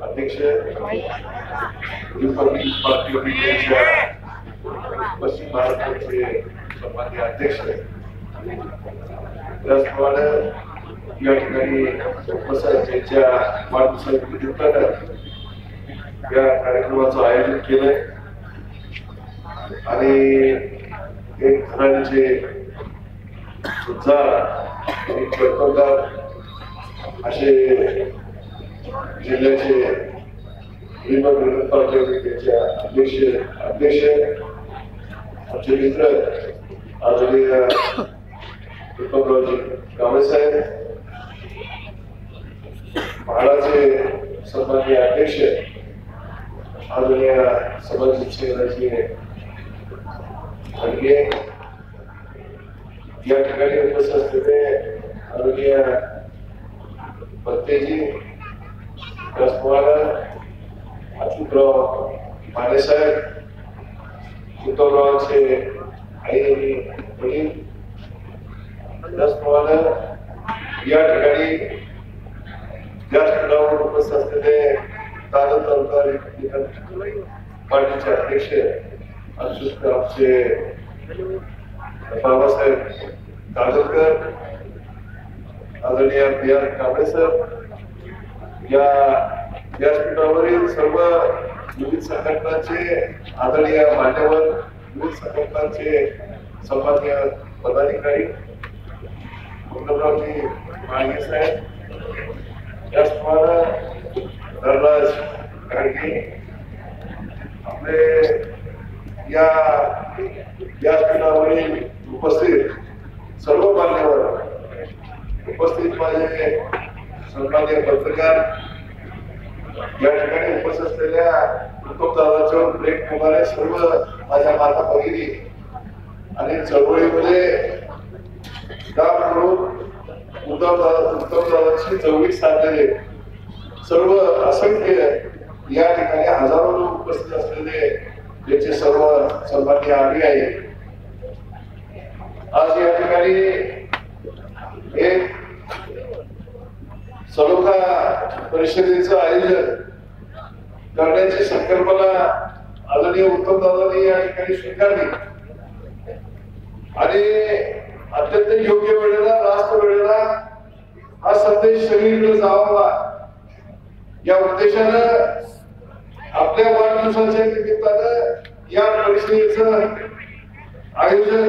अध्यक्ष Republic party of इंडियाच्या पश्चिम महाराष्ट्राचे सन्माननीय अध्यक्ष त्याचप्रमाणे या ठिकाणी उपस्थितांच्या वाढदिवसानिमित्त या कार्यक्रमाचं आयोजन केलंय आणि एक घराण्याचे कर्तव्यदार असे जिल्ह्याचे रिपब्लिकन पार्टी ऑफ इंडियाच्या अध्यक्ष आमचे मित्र आदरणीय दीपकरावजी कांबळे साहेब, म्हाडाचे सन्माननीय अध्यक्ष आदरणीय संभाजी शिवराजे खडगे, या ठिकाणी उपस्थित असलेले आदरणीय पत्तेजी, त्याचप्रमाणे अच्युतराव मानेसाहेब, उद्धवरावांचे आई आणि वडील, त्याचप्रमाणे या ठिकाणी व्यासपीठावर उपस्थित असलेले दादर तालुका रिपब्लिकन पार्टीचे अध्यक्ष आमचे बाबासाहेब काजलकर, आदरणीय पी आर कांबळे सर, या व्यासपीठावरील सर्व विविध संघटनांचे आदरणीय मान्यवर, विविध संघटनांचे सन्माननीय पदाधिकारी, गुंडरावजी माळगे साहेब, त्याचप्रमाणे धनराज गाडगे, आपले या व्यासपीठावरील उपस्थित सर्व मान्यवर, उपस्थित माझे सन्माननीय पत्रकार, या ठिकाणी उपस्थित असलेल्या उत्तमदादांच्या ब्रेक होणारे सर्व माझ्या माता भगिनी आणि चळवळीमध्ये काम करून उत्तमदादांची जवळीक साधलेले सर्व असंख्य या ठिकाणी हजारो लोक उपस्थित असलेले याचे सर्व सन्माननीय अनुयायी, आज या ठिकाणी एक सलोखा परिषदेचं आयोजन करण्याची संकल्पना आदरणीय उत्तमदादांनी या ठिकाणी स्वीकारली आणि अत्यंत योग्य वेळेला, रास्त वेळेला हा संदेश सगळीकडे जावा या उद्देशानं आपल्या वाढदिवसाच्या निमित्तानं या परिषदेचं आयोजन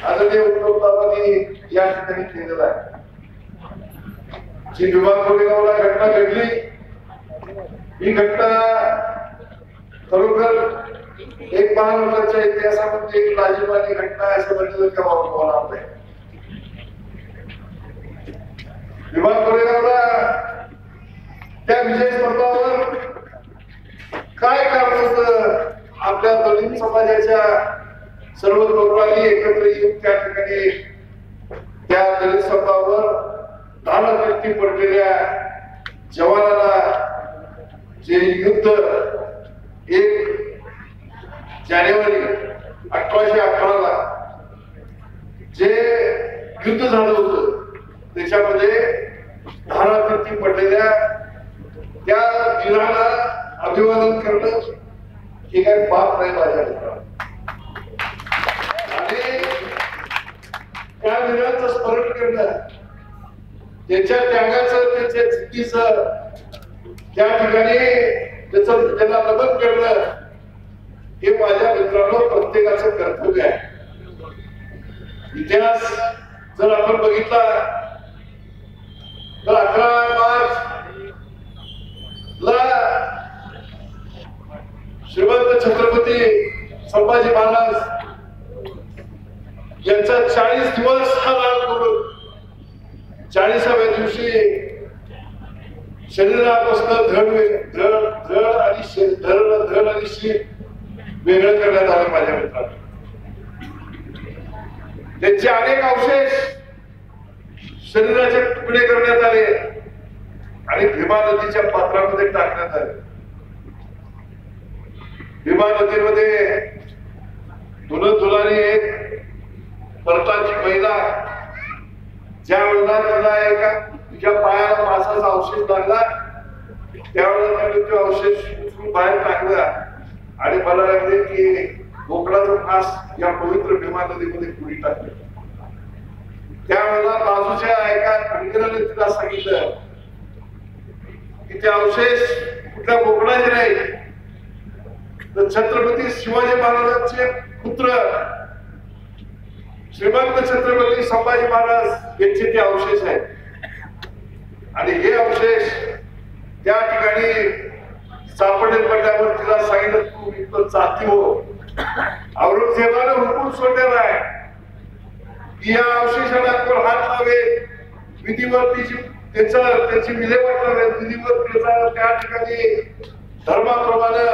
आदरणीय उत्तमदादांनी या ठिकाणी केलेलं आहे. जी विमान कोरेगावला घटना घडली, ही घटना खरोखर एक महाराष्ट्राच्या इतिहासामध्ये एक लाजिरवाणी घटना असं म्हटलं तेव्हा होणार नाही. विमान कोरेगावला त्या विजय स्तंभावर काय कारण होतं? आपल्या दलित समाजाच्या सर्व लोकांनी एकत्र येऊन त्या ठिकाणी त्या दलित स्तंभावर धानवृत्ती पडलेल्या जवानाला जे युद्ध 1 जानेवारी 1811 जे युद्ध झालं होतं त्याच्यामध्ये धानवृत्ती पडलेल्या त्या वीराला अभिवादन करणं हे काही पाप नाही माझ्या मित्रांनो. आणि त्या वीरांचं स्मरण करणं, त्याच्या त्यागाचं, त्याच्या जिद्दीचं त्या ठिकाणी त्याला नमन करणं हे माझ्या मित्रांनो प्रत्येकाचं कर्तव्य आहे. इतिहास जर आपण बघितला तर 11 मार्च ला श्रीमंत छत्रपती संभाजी महाराज यांचा 40 दिवस हा लाल करून 40व्या दिवशी शरीरापासून धड आणि शीत वेगळं करण्यात आलं माझ्या मित्रांनो. त्यांचे अनेक अवशेष शरीराचे तुकडे करण्यात आले आणि भीमा नदीच्या पात्रामध्ये टाकण्यात आले. भीमा नदीमध्ये दुलाने एक परताची महिला ज्या वेळेला तिला एका तिच्या पायाला मासाचा अवशेष लागला त्यावेळेला त्यांनी तो अवशेष उचलून बाहेर टाकला आणि मला लागले की गोकळाचा फास या पवित्र भीमा नदीमध्ये पुढे टाकले. त्यावेळेला बाजूच्या एका खंडीराने तिला सांगितलं की ते अवशेष कुठल्या गोकळाचे नाही, तर छत्रपती शिवाजी महाराजांचे पुत्र श्रीमंत छत्रपती संभाजी महाराज यांचे ते अवशेष आहेत. आणि हे अवशेष त्या ठिकाणी सापडले पडल्यावर तिला सांगितलं तू इथं जाती हो. औरंगजेबाने हुकूम सोडलेला आहे की या अवशेषाला कोण हात लावेल विधीवर त्याची विल्हेवाट लावेल, विधीवर त्याचा त्या ठिकाणी धर्माप्रमाणे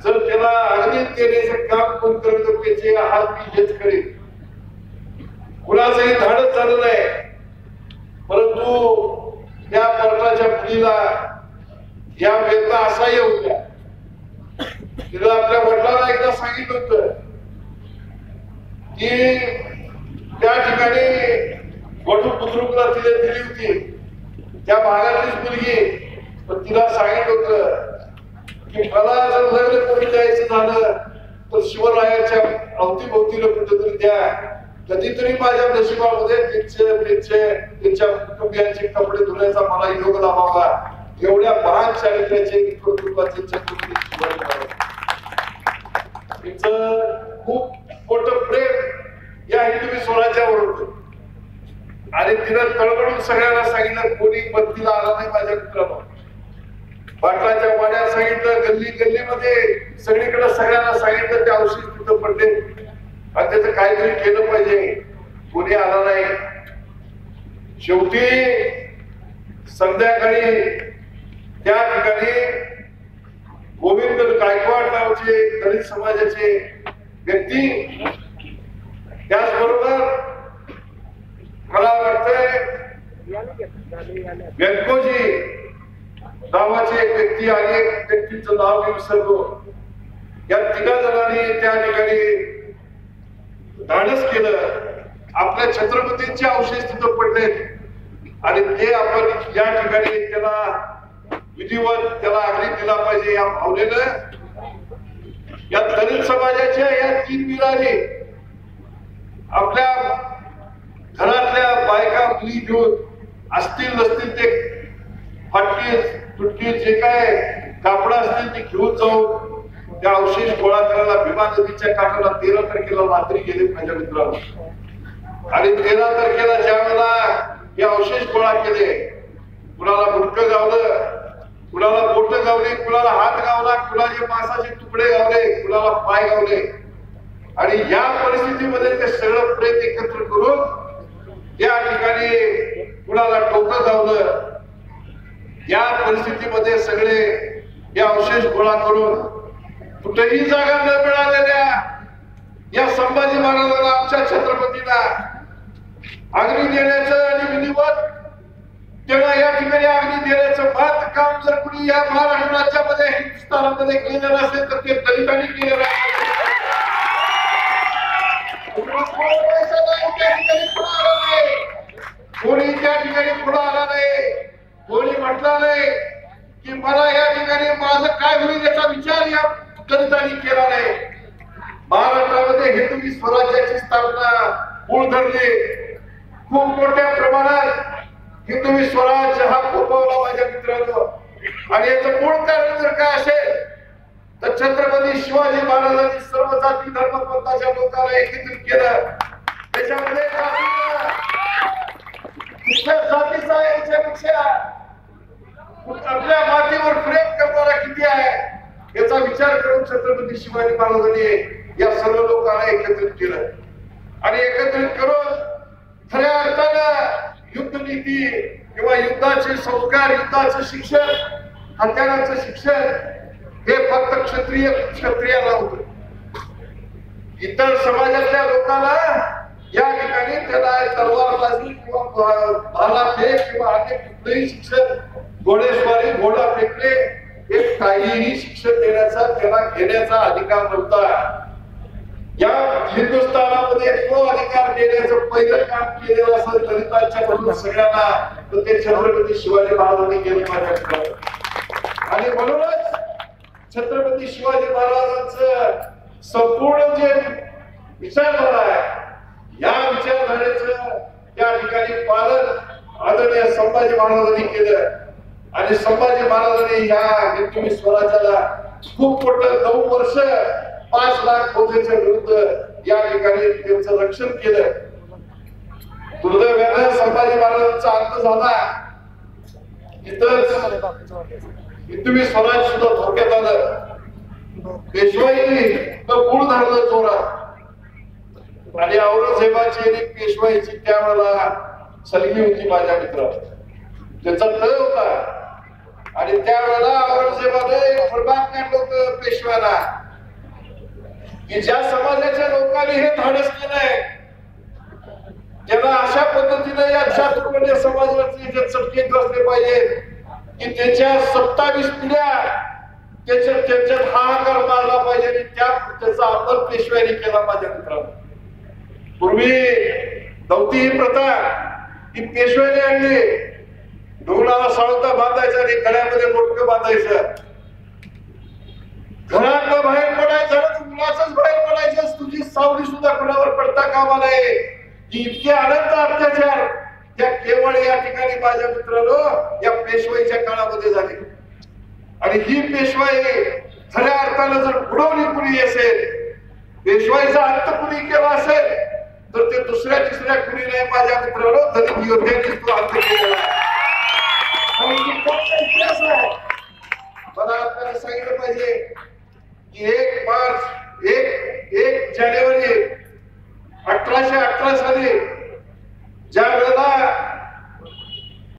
जर त्याला अग्नीत देण्याचं काम कोण करत त्याचे हात मी हेच करेन. कुणाचंही धाडस झालं नाही, परंतु त्या पर्वताच्या मुलीला या वेदना असह्य होत्या. तिला आपल्या वडिलांना एकदा सांगितलं होतं की त्या ठिकाणी वडू बुद्रुकला तिला दिली होती त्या भागातलीच मुलगी, पण तिला सांगितलं होतं की मला जर लग्न करून द्यायचं झालं तर शिवरायाच्या अवतीभोवतीला कुठेतरी द्या, कधीतरी माझ्या नशिबामध्ये त्यांच्या कुटुंबियांचे कपडे धुण्याचा मला योग लावावा. एवढ्या महान चारित्र्याचे कुटुंबाचे खूप मोठं प्रेम या हिंदवी स्वराज्यावर होतं. आणि तिनं तळमळून सगळ्यांना सांगितलं, कोणी बत्तीला आला नाही माझ्या मित्रांनो. पाटलाच्या वाड्यात सांगितलं, गल्ली गल्लीमध्ये सगळीकडे सगळ्यांना सांगितलं ते अवशेष तिथं पडले आणि त्याचं काहीतरी केलं पाहिजे. कोणी आला नाही. शेवटी संध्याकाळी त्या ठिकाणी गोविंद गायकवाड नावाचे दलित समाजाचे व्यक्ती, त्याचबरोबर मला वाटतंय व्यंकोजी नावाचे एक व्यक्ती आणि एक व्यक्तीचं नाव मी विसरलो, या तिघा जणांनी त्या ठिकाणी धाडस केलं. आपल्या छत्रपतींचे अवशेष तिथं पडले आणि ते आपण या ठिकाणी त्याला विधिवत त्याला अग्नी दिला पाहिजे या भावनेनं या दलित समाजाच्या या 3 वीरांनी आपल्या घरातल्या बायका मुली घेऊन असतील नसतील ते फाटकी तुटकी जे काय कापडं असतील ते घेऊन जाऊन त्या अवशेष गोळा करायला भीमा नदीच्या काठाला 13 तारखेला रात्री गेले माझ्या मित्रांनो. आणि 13 तारखेला ज्या वेळेला हे अवशेष गोळा केले, कुणाला मुंडकं गावलं, कुणाला बोट गावली, कुणाला हात गावला, कुणाचे मांसाचे तुकडे गावले, कुणाला पाय गावले. आणि या परिस्थितीमध्ये ते सगळं प्रेत एकत्र करून त्या ठिकाणी कुणाला टोकं गावलं, या परिस्थितीमध्ये सगळे हे अवशेष गोळा करून कुठेही जागा न मिळालेल्या या संभाजी महाराजांना आमच्या छत्रपतीला अग्नी देण्याचं आणि विधिवत त्याला या ठिकाणी अग्नी देण्याचं महत् काम जर कुणी या महाराष्ट्र राज्यामध्ये हिंदुस्थानामध्ये केलेलं नसेल तर ते दलितांनी केलेलं आहे. कोणी त्या ठिकाणी पुढे आला नाही, कोणी म्हटलं नाही की मला या ठिकाणी माझं काय होईल याचा विचार या दलितांनी केला नाही. महाराष्ट्रामध्ये हिंदवी स्वराज्याची स्थापना मूळ धरली. खूप मोठ्या प्रमाणात हिंदवी स्वराज्य हा फोफवला माझ्या मित्रांनो. आणि याचं मूळ कारण जर काय असेल तर छत्रपती शिवाजी महाराजांनी सर्व जाती धर्म पंथाच्या लोकांना एकत्रित केलं. त्याच्यामध्ये जातीचा याच्यापेक्षा आपल्या मातीवर प्रेम करणारा किती आहे याचा विचार करून छत्रपती शिवाजी महाराजांनी या सर्व लोकांना एकत्रित केलं. आणि एकत्रित करून खऱ्या अर्थानं युद्ध नीती किंवा युद्धाचे संस्कार, युद्धाचं शिक्षण, हत्याराचं शिक्षण हे फक्त क्षत्रियाला होतं. इतर समाजातल्या लोकांना या ठिकाणी त्याला तलवारबाजी किंवा भाला फेक किंवा अन्य कुठलेही शिक्षण, घोडेस्वारी, घोडा फेकणे हे काहीही शिक्षण देण्याचा त्याला घेण्याचा अधिकार नव्हता. या हिंदुस्थानामध्ये तो अधिकार देण्याचं पहिलं काम केलेलं असं दलितांच्या बरोबर सगळ्यांना तर ते छत्रपती शिवाजी महाराजांनी केलं माझ्या. आणि म्हणूनच छत्रपती शिवाजी महाराजांचं संपूर्ण जे विचारधारा आहे या विचारधारेचं त्या ठिकाणी पालन आदरणीय संभाजी महाराजांनी केलं. आणि संभाजी महाराजांनी या हिंदवी स्वराज्याला खूप मोठं 9 वर्ष 5 लाख फौजेच्या विरुद्ध या ठिकाणी त्यांचं रक्षण केलं. दुर्दैवानं संभाजी महाराजांचा अंत झाला. इथंच हिंदवी स्वराज सुद्धा धोक्यात आलं. पेशवाई गुळ धरलं जोरात आणि औरंगजेबाची आणि पेशवाईची त्यावेळेला सलगी होती माझ्या मित्र. त्याचा तळ होता आणि त्यावेळेला औरंगजेबाने एक फळबाग काढलं होतं पेशव्याला की ज्या समाजाच्या लोकांनी हे धाडस केलंय त्यांना अशा पद्धतीने या चातुर्वर्ण्य समाजावरती जे चटके बसले पाहिजे की त्याच्या 27 पिढ्या त्यांच्यात हाहाकार मारला पाहिजे. आणि त्याचा अंमल पेशव्याने केला माझ्या मित्रांनो. पूर्वी नव्हती ही प्रथा ही पेशव्याने आणली. ढोलाला साळोता बांधायचा आणि गळ्यामध्ये मोठकं बांधायचं. घरात बाहेर पडायचं मुलाच बाहेर पडायचं. तुझी सावली सुद्धा कुणावर पडता कामा नये. इतके अनंत अत्याचार त्या केवळ या ठिकाणी माझ्या मित्रांनो या पेशवाईच्या काळामध्ये झाले. आणि ही पेशवाई खऱ्या अर्थानं जर बुडवली कुणी असेल, पेशवाईचा अंत कुणी केला असेल तर ते दुसऱ्या तिसऱ्या कुणी नाही माझ्या मित्रांनो दलित योद्ध्यांनीच तो अंत केलेला आहे. मला आपल्याला सांगितलं पाहिजे की 1 जानेवारी 1818 साली ज्या वेळेला